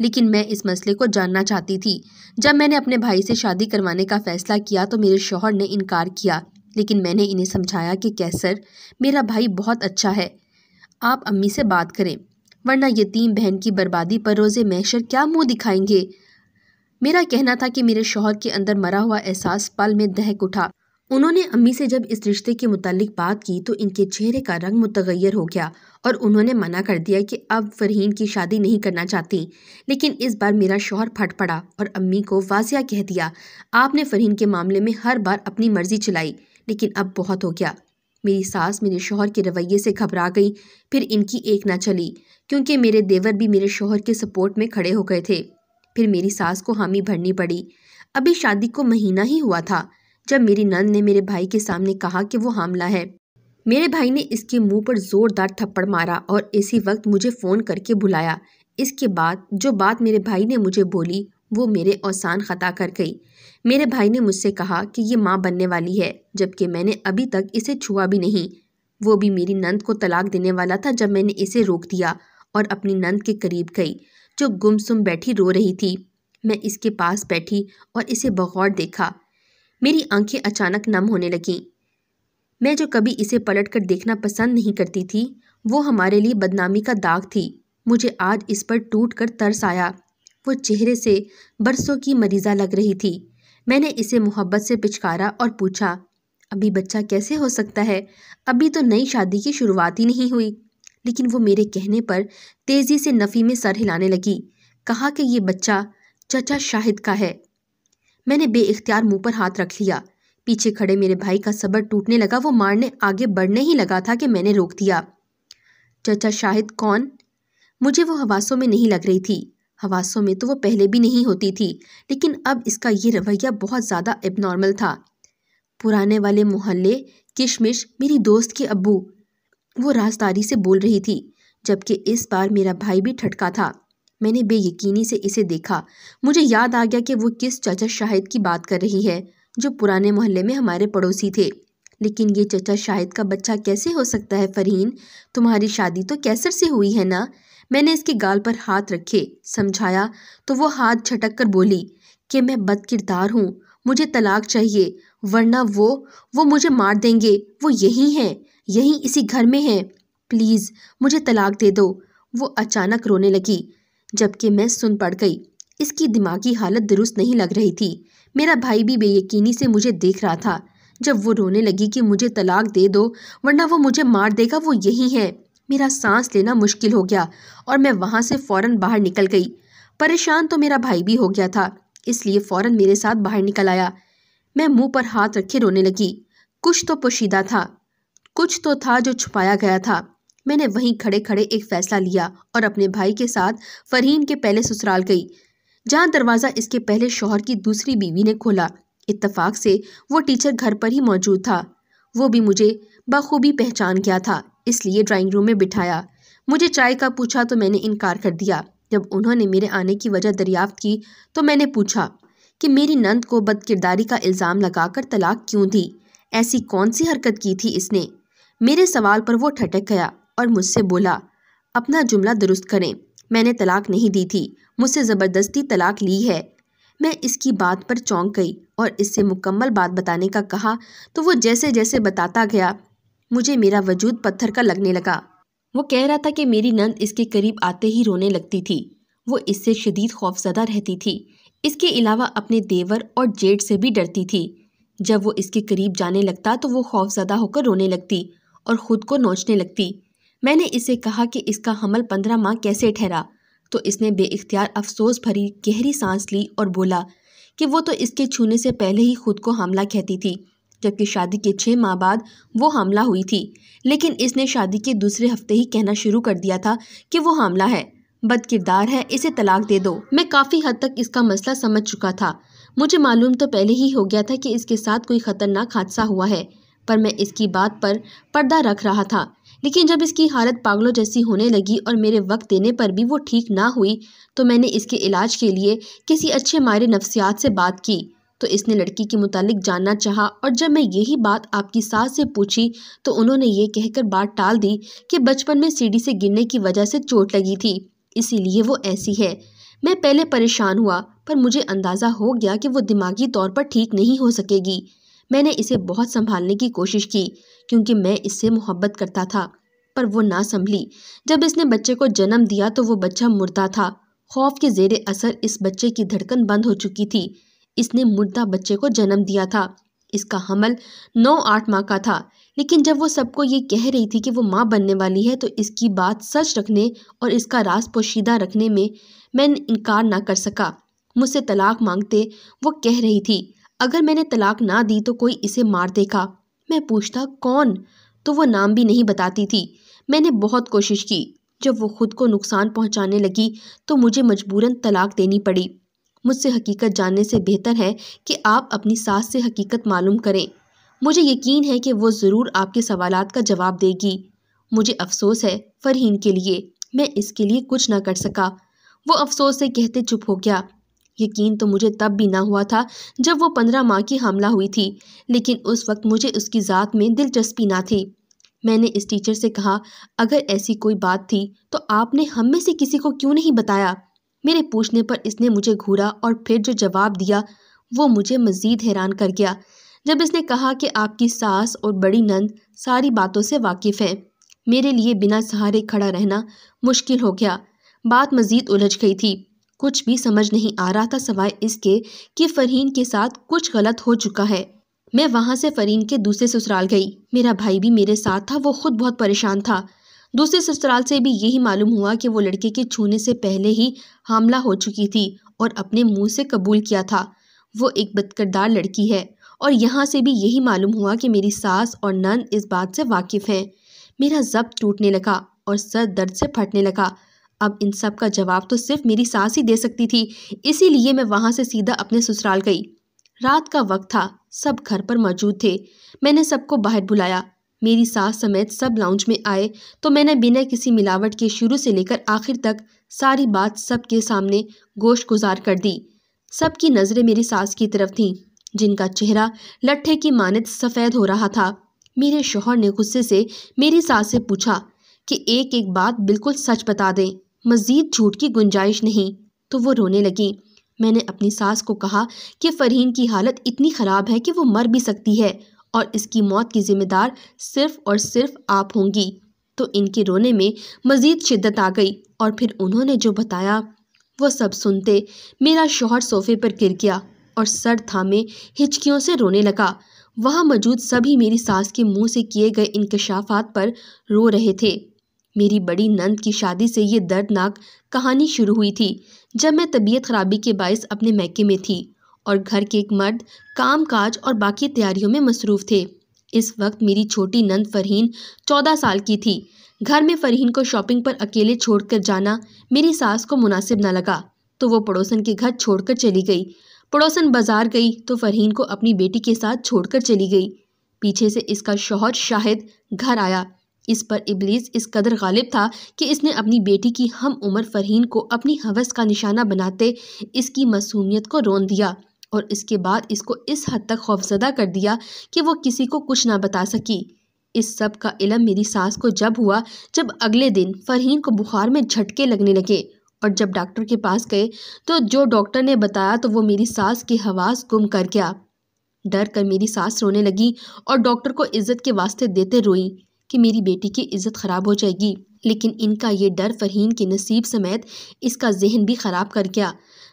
لیکن میں اس مسئلے کو جاننا چاہتی تھی۔ جب میں نے اپنے بھائی سے شادی کروانے کا فیصلہ کیا تو میرے شوہر نے انکار کیا، لیکن میں نے انہیں سمجھایا کہ کیسر، میرا بھائی بہت اچھا ہے، آپ امی سے بات کریں، ورنہ یتیم بہن کی بربادی پر روز محشر کیا منہ دکھائیں گے۔ میرا کہنا تھا کہ میرے شوہر کے اندر مرا ہوا احساس پل میں دہک اٹھا۔ انہوں نے امی سے جب اس رشتے کے متعلق بات کی تو ان کے چہرے کا رنگ متغیر ہو گیا اور انہوں نے منع کر دیا کہ اب فرحین کی شادی نہیں کرنا چاہتی۔ لیکن اس بار میرا شوہر پھٹ پڑا اور امی کو واضح کہہ دیا، آپ نے فرحین کے معاملے میں ہر بار اپنی مرضی چلائی، لیکن اب بہت ہو گیا۔ میری ساس میرے شوہر کے رویے سے گھبرا گئی، پھر ان کی ایک نہ چلی، کیونکہ میرے دیور بھی میرے شوہر کے سپورٹ میں کھڑے ہو گئے تھے۔ پھر میری ساس کو حامی بھرنی پڑی۔ ابھی شادی کو مہینہ ہی ہوا تھا جب میری نند نے میرے بھائی کے سامنے کہا کہ وہ حاملہ ہے۔ میرے بھائی نے اس کے منہ پر زوردار تھپڑ مارا اور اسی وقت مجھے فون کر کے بلایا۔ اس کے بعد جو بات میرے بھائی نے مجھے بولی وہ میرے اوسان خطا کر گئی۔ میرے بھائی نے مجھ سے کہا کہ یہ ماں بننے والی ہے، جبکہ میں نے ابھی تک اسے چھوا بھی نہیں۔ وہ بھی میری نند کو طلاق دینے والا تھا جب میں نے اسے روک دیا اور اپنی نند کے قریب گئی جو گمسم بیٹھی رو رہی تھی۔ میں اس کے پاس بیٹھی اور اسے بغور دیکھا۔ میری آنکھیں اچانک نم ہونے لگیں۔ میں جو کبھی اسے پلٹ کر دیکھنا پسند نہیں کرتی تھی، وہ ہمارے لیے بدنامی کا داغ تھی۔ مجھے آج اس پر ٹوٹ کر ترس آیا۔ وہ چہرے سے برسوں کی مریضہ لگ رہی تھی۔ میں نے اسے محبت سے پچکارا اور پوچھا، ابھی بچہ کیسے ہو سکتا ہے؟ ابھی تو نئی شادی کی شروعات ہی نہیں ہوئی۔ لیکن وہ میرے کہنے پر تیزی سے نفی میں سر ہلانے لگی، کہا کہ یہ بچہ چچا شاہد کا ہے۔ میں نے بے اختیار منہ پر ہاتھ رکھ لیا۔ پیچھے کھڑے میرے بھائی کا صبر ٹوٹنے لگا۔ وہ مارنے آگے بڑھنے ہی لگا تھا کہ میں نے روک دیا۔ چچا شاہد کون؟ مجھے وہ حواسوں میں نہیں لگ رہی تھی۔ حواسوں میں تو وہ پہلے بھی نہیں ہوتی تھی، لیکن اب اس کا یہ رویہ بہت زیادہ اب نارمل تھا۔ پرانے والے محلے، کشمش، میری دوست کے ابو، وہ رازداری سے بول رہی تھی، جبکہ اس بار میرا بھائی بھی ٹھٹکا تھا۔ میں نے بے یقینی سے اسے دیکھا۔ مجھے یاد آ گیا کہ وہ کس چچا شاہد کی بات کر رہی ہے جو پرانے محلے میں ہمارے پڑوسی تھے۔ لیکن یہ چچا شاہد کا بچہ کیسے ہو سکتا ہے؟ فرحین، تمہاری شادی تو کیسر سے ہوئی ہے نا؟ میں نے اس کے گال پر ہاتھ رکھے، سمجھایا تو وہ ہاتھ جھٹک کر بولی کہ میں بد کردار ہوں، مجھے طلاق چاہیے، ورنہ وہ مجھے مار دیں گے۔ وہ یہی ہیں، یہیں اسی گھر میں ہیں، پلیز مجھے طلاق دے دو۔ وہ اچانک رونے لگی، جبکہ میں سن پڑ گئی۔ اس کی دماغی حالت درست نہیں لگ رہی تھی۔ میرا بھائی بھی بے یقینی سے مجھے دیکھ رہا تھا۔ جب وہ رونے لگی کہ مجھے طلاق دے دو ورنہ وہ مجھے مار دے گا، وہ یہی ہے، میرا سانس لینا مشکل ہو گیا اور میں وہاں سے فوراً باہر نکل گئی۔ پریشان تو میرا بھائی بھی ہو گیا تھا، اس لیے فوراً میرے ساتھ باہر نکل آیا۔ میں منہ پر ہاتھ رکھے رونے لگی۔ کچھ تو پوشیدہ تھا، کچھ تو تھا جو چھپایا گیا تھا۔ میں نے وہیں کھڑے کھڑے ایک فیصلہ لیا اور اپنے بھائی کے ساتھ فرحین کے پہلے سسرال گئی، جہاں دروازہ اس کے پہلے شوہر کی دوسری بیوی نے کھولا۔ اتفاق سے وہ ٹیچر گھر پر ہی موجود تھا۔ وہ بھی مجھے بخوبی پہچان گیا تھا، اس لیے ڈرائنگ روم میں بٹھایا۔ مجھے چائے کا پوچھا تو میں نے انکار کر دیا۔ جب انہوں نے میرے آنے کی وجہ دریافت کی تو میں نے پوچھا کہ میری نند کو بد کرداری کا الزام لگا کر طلاق کیوں دی؟ ایسی کون سی حرکت کی تھی اس نے؟ میرے سوال پر وہ ٹھٹک گیا اور مجھ سے بولا، اپنا جملہ درست کریں، میں نے طلاق نہیں دی تھی، مجھ سے زبردستی طلاق لی ہے۔ میں اس کی بات پر چونک گئی اور اس سے مکمل بات بتانے کا کہا تو وہ جیسے جیسے بتاتا گیا مجھے میرا وجود پتھر کا لگنے لگا۔ وہ کہہ رہا تھا کہ میری نند اس کے قریب آتے ہی رونے لگتی تھی۔ وہ اس سے شدید خوفزدہ رہتی تھی۔ اس کے علاوہ اپنے دیور اور جیٹ سے بھی ڈرتی تھی۔ جب وہ اس کے قریب جانے لگتا تو وہ خوفزدہ ہو کر رونے لگتی اور خود کو نوچنے لگتی۔ میں نے اسے کہا کہ اس کا حمل 15 ماہ کیسے ٹھہرا تو اس نے بے اختیار افسوس بھری گہری سانس لی اور بولا کہ وہ تو اس کے چھونے سے پہلے ہی خود کو حاملہ کہتی تھی، جبکہ شادی کے 6 ماہ بعد وہ حاملہ ہوئی تھی، لیکن اس نے شادی کے دوسرے ہفتے ہی کہنا شروع کر دیا تھا کہ وہ حاملہ ہے، بد کردار ہے، اسے طلاق دے دو۔ میں کافی حد تک اس کا مسئلہ سمجھ چکا تھا۔ مجھے معلوم تو پہلے ہی ہو گیا تھا کہ اس کے ساتھ کوئی خطرناک حادثہ ہوا ہے، پر میں اس کی بات پر پردہ رکھ رہا تھا۔ لیکن جب اس کی حالت پاگلوں جیسی ہونے لگی اور میرے وقت دینے پر بھی وہ ٹھیک نہ ہوئی تو میں نے اس کے علاج کے لیے کسی اچھے ماہر نفسیات سے بات کی تو اس نے لڑکی کے متعلق جاننا چاہا، اور جب میں یہی بات آپ کی ساس سے پوچھی تو انہوں نے یہ کہہ کر بات ٹال دی کہ بچپن میں سیڑھی سے گرنے کی وجہ سے چوٹ لگی تھی، اسی لیے وہ ایسی ہے۔ میں پہلے پریشان ہوا، پر مجھے اندازہ ہو گیا کہ وہ دماغی طور پر ٹھیک نہیں ہو سکے گی۔ میں نے اسے بہت سنبھالنے کی کوشش کی کیونکہ میں اس سے محبت کرتا تھا، پر وہ نہ سنبھلی۔ جب اس نے بچے کو جنم دیا تو وہ بچہ مردہ تھا۔ خوف کے زیر اثر اس بچے کی دھڑکن بند ہو چکی تھی۔ اس نے مردہ بچے کو جنم دیا تھا۔ اس کا حمل 9-8 ماہ کا تھا، لیکن جب وہ سب کو یہ کہہ رہی تھی کہ وہ ماں بننے والی ہے تو اس کی بات سچ رکھنے اور اس کا راز پوشیدہ رکھنے میں انکار نہ کر سکا۔ مجھ سے طلاق مانگتے وہ کہہ رہی تھی، اگر میں نے طلاق نہ دی تو کوئی اسے مار دے گا۔ میں پوچھتا کون، تو وہ نام بھی نہیں بتاتی تھی۔ میں نے بہت کوشش کی۔ جب وہ خود کو نقصان پہنچانے لگی تو مجھے مجبوراً طلاق دینی پڑی۔ مجھ سے حقیقت جاننے سے بہتر ہے کہ آپ اپنی ساس سے حقیقت معلوم کریں۔ مجھے یقین ہے کہ وہ ضرور آپ کے سوالات کا جواب دے گی۔ مجھے افسوس ہے فرحین کے لیے، میں اس کے لیے کچھ نہ کر سکا۔ وہ افسوس سے کہتے چپ ہو گیا۔ یقین تو مجھے تب بھی نہ ہوا تھا جب وہ 15 ماہ کی حاملہ ہوئی تھی، لیکن اس وقت مجھے اس کی ذات میں دلچسپی نہ تھی۔ میں نے اس ٹیچر سے کہا، اگر ایسی کوئی بات تھی تو آپ نے ہم میں سے کسی کو کیوں نہیں بتایا؟ میرے پوچھنے پر اس نے مجھے گھورا اور پھر جو جواب دیا وہ مجھے مزید حیران کر گیا۔ جب اس نے کہا کہ آپ کی ساس اور بڑی نند ساری باتوں سے واقف ہیں۔ میرے لیے بنا سہارے کھڑا رہنا مشکل ہو گیا۔ بات مزید الجھ گئی تھی۔ کچھ بھی سمجھ نہیں آ رہا تھا سوائے اس کے کہ فرحین کے ساتھ کچھ غلط ہو چکا ہے۔ میں وہاں سے فرحین کے دوسرے سسرال گئی۔ میرا بھائی بھی میرے ساتھ تھا، وہ خود بہت پریشان تھا۔ دوسرے سسرال سے بھی یہی معلوم ہوا کہ وہ لڑکے کے چھونے سے پہلے ہی حاملہ ہو چکی تھی اور اپنے منہ سے قبول کیا تھا۔ وہ ایک بدکردار لڑکی ہے، اور یہاں سے بھی یہی معلوم ہوا کہ میری ساس اور نند اس بات سے واقف ہیں۔ میرا ضبط ٹوٹنے لگا اور سر درد سے پھٹنے لگا۔ اب ان سب کا جواب تو صرف میری ساس ہی دے سکتی تھی، اسی لیے میں وہاں سے سیدھا اپنے سسرال گئی۔ رات کا وقت تھا، سب گھر پر موجود تھے۔ میں نے سب کو باہر بلایا۔ میری ساس سمیت سب لاؤنج میں آئے تو میں نے بنا کسی ملاوٹ کے شروع سے لے کر آخر تک ساری بات سب کے سامنے گوش گزار کر دی۔ سب کی نظریں میری ساس کی طرف تھیں، جن کا چہرہ لٹھے کی مانند سفید ہو رہا تھا۔ میرے شوہر نے غصے سے میری ساس سے پوچھا کہ ایک ایک بات بالکل سچ بتا دیں، مزید جھوٹ کی گنجائش نہیں، تو وہ رونے لگی۔ میں نے اپنی ساس کو کہا کہ فرحین کی حالت اتنی خراب ہے کہ وہ مر بھی سکتی ہے اور اس کی موت کی ذمہ دار صرف اور صرف آپ ہوں گی۔ تو ان کے رونے میں مزید شدت آ گئی، اور پھر انہوں نے جو بتایا وہ سب سنتے میرا شوہر صوفے پر گر گیا اور سر تھامے ہچکیوں سے رونے لگا۔ وہاں موجود سبھی میری ساس کے منہ سے کیے گئے انکشافات پر رو رہے تھے۔ میری بڑی نند کی شادی سے یہ دردناک کہانی شروع ہوئی تھی جب میں طبیعت خرابی کے باعث اپنے میکے میں تھی اور گھر کے ایک مرد کام کاج اور باقی تیاریوں میں مصروف تھے۔ اس وقت میری چھوٹی نند فرحین 14 سال کی تھی۔ گھر میں فرحین کو شاپنگ پر اکیلے چھوڑ کر جانا میری ساس کو مناسب نہ لگا، تو وہ پڑوسن کے گھر چھوڑ کر چلی گئی۔ پڑوسن بازار گئی تو فرحین کو اپنی بیٹی کے ساتھ چھوڑ کر چلی گئی۔ پیچھے سے اس کا شوہر شاہد گھر آیا۔ اس پر ابلیس اس قدر غالب تھا کہ اس نے اپنی بیٹی کی ہم عمر فرحین کو اپنی ہوس کا نشانہ بناتے اس کی معصومیت کو رون دیا، اور اس کے بعد اس کو اس حد تک خوفزدہ کر دیا کہ وہ کسی کو کچھ نہ بتا سکی۔ اس سب کا علم میری ساس کو جب ہوا جب اگلے دن فرحین کو بخار میں جھٹکے لگنے لگے، اور جب ڈاکٹر کے پاس گئے تو جو ڈاکٹر نے بتایا تو وہ میری ساس کے حواس گم کر گیا۔ ڈر کر میری ساس رونے لگی اور ڈاکٹر کو عزت کے واسطے دیتے روئی کہ میری بیٹی کی عزت خراب ہو جائے گی، لیکن ان کا یہ ڈر فرحین کے نصیب سمیت اس کا ذہن بھی خراب کر گیا۔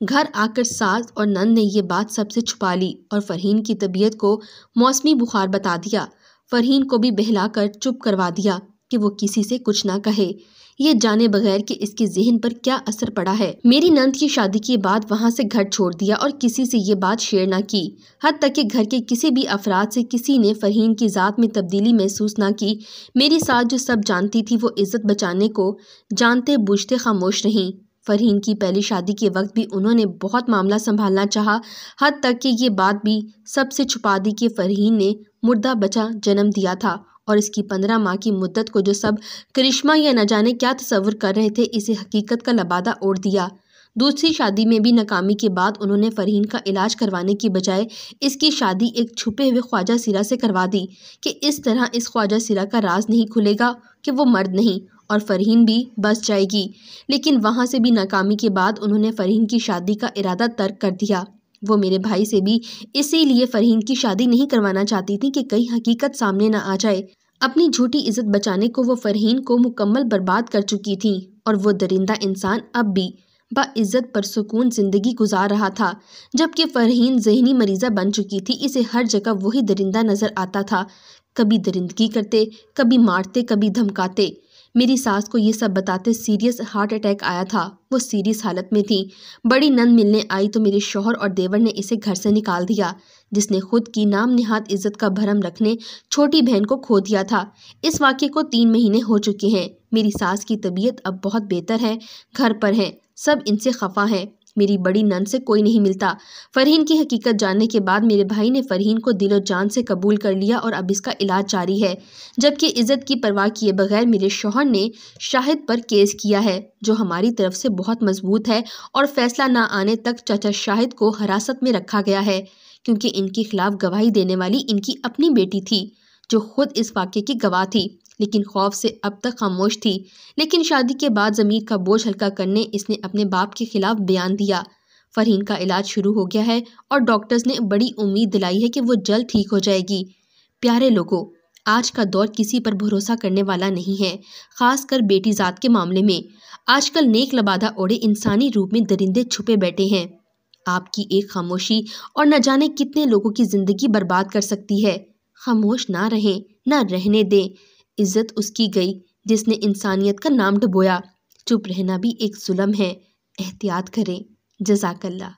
گھر آ کر ساس اور نند نے یہ بات سب سے چھپا لی اور فرحین کی طبیعت کو موسمی بخار بتا دیا۔ فرحین کو بھی بہلا کر چپ کروا دیا کہ وہ کسی سے کچھ نہ کہے، یہ جانے بغیر کہ اس کے ذہن پر کیا اثر پڑا ہے۔ میری نند کی شادی کے بعد وہاں سے گھر چھوڑ دیا اور کسی سے یہ بات شیئر نہ کی، حد تک کہ گھر کے کسی بھی افراد سے کسی نے فرحین کی ذات میں تبدیلی محسوس نہ کی۔ میری ساس جو سب جانتی تھی وہ عزت بچانے کو جانتے بوجھتے خاموش رہیں۔ فرحین کی پہلی شادی کے وقت بھی انہوں نے بہت معاملہ سنبھالنا چاہا، حد تک کہ یہ بات بھی سب سے چھپا دی کہ فرحین نے مردہ بچہ جنم دیا تھا، اور اس کی 15 ماہ کی مدت کو جو سب کرشمہ یا نہ جانے کیا تصور کر رہے تھے اسے حقیقت کا لبادہ اوڑھ دیا۔ دوسری شادی میں بھی ناکامی کے بعد انہوں نے فرحین کا علاج کروانے کی بجائے اس کی شادی ایک چھپے ہوئے خواجہ سیرا سے کروا دی کہ اس طرح اس خواجہ سیرا کا راز نہیں کھلے گا کہ وہ مرد نہیں اور فرحین بھی بس جائے گی، لیکن وہاں سے بھی ناکامی کے بعد انہوں نے فرحین کی شادی کا ارادہ ترک کر دیا۔ وہ میرے بھائی سے بھی اسی لیے فرحین کی شادی نہیں کروانا چاہتی تھی کہ کہیں حقیقت سامنے نہ آ جائے۔ اپنی جھوٹی عزت بچانے کو وہ فرحین کو مکمل برباد کر چکی تھیں، اور وہ درندہ انسان اب بھی باعزت پرسکون زندگی گزار رہا تھا، جبکہ فرحین ذہنی مریضہ بن چکی تھی۔ اسے ہر جگہ وہی درندہ نظر آتا تھا، کبھی درندگی کرتے، کبھی مارتے، کبھی دھمکاتے۔ میری ساس کو یہ سب بتاتے سیریس ہارٹ اٹیک آیا تھا، وہ سیریس حالت میں تھی۔ بڑی نند ملنے آئی تو میرے شوہر اور دیور نے اسے گھر سے نکال دیا، جس نے خود کی نام نہاد عزت کا بھرم رکھنے چھوٹی بہن کو کھو دیا تھا۔ اس واقعے کو 3 مہینے ہو چکے ہیں۔ میری ساس کی طبیعت اب بہت بہتر ہے، گھر پر ہیں، سب ان سے خفا ہیں۔ میری بڑی نند سے کوئی نہیں ملتا۔ فرحین کی حقیقت جاننے کے بعد میرے بھائی نے فرحین کو دل و جان سے قبول کر لیا اور اب اس کا علاج جاری ہے، جبکہ عزت کی پرواہ کیے بغیر میرے شوہر نے شاہد پر کیس کیا ہے، جو ہماری طرف سے بہت مضبوط ہے، اور فیصلہ نہ آنے تک چچا شاہد کو حراست میں رکھا گیا ہے، کیونکہ ان کے خلاف گواہی دینے والی ان کی اپنی بیٹی تھی، جو خود اس واقعے کی گواہ تھی، لیکن خوف سے اب تک خاموش تھی۔ لیکن شادی کے بعد ضمیر کا بوجھ ہلکا کرنے اس نے اپنے باپ کے خلاف بیان دیا۔ فرحین کا علاج شروع ہو گیا ہے اور ڈاکٹرز نے بڑی امید دلائی ہے کہ وہ جلد ٹھیک ہو جائے گی۔ پیارے لوگوں، آج کا دور کسی پر بھروسہ کرنے والا نہیں ہے، خاص کر بیٹی ذات کے معاملے میں۔ آج کل نیک لبادہ اوڑے انسانی روپ میں درندے چھپے بیٹھے ہیں۔ آپ کی ایک خاموشی اور نہ جانے کتنے لوگوں کی زندگی برباد کر سکتی ہے۔ خاموش نہ رہیں، نہ رہنے دیں۔ عزت اس کی گئی جس نے انسانیت کا نام ڈبویا۔ چپ رہنا بھی ایک ظلم ہے، احتیاط کریں۔ جزاک اللہ۔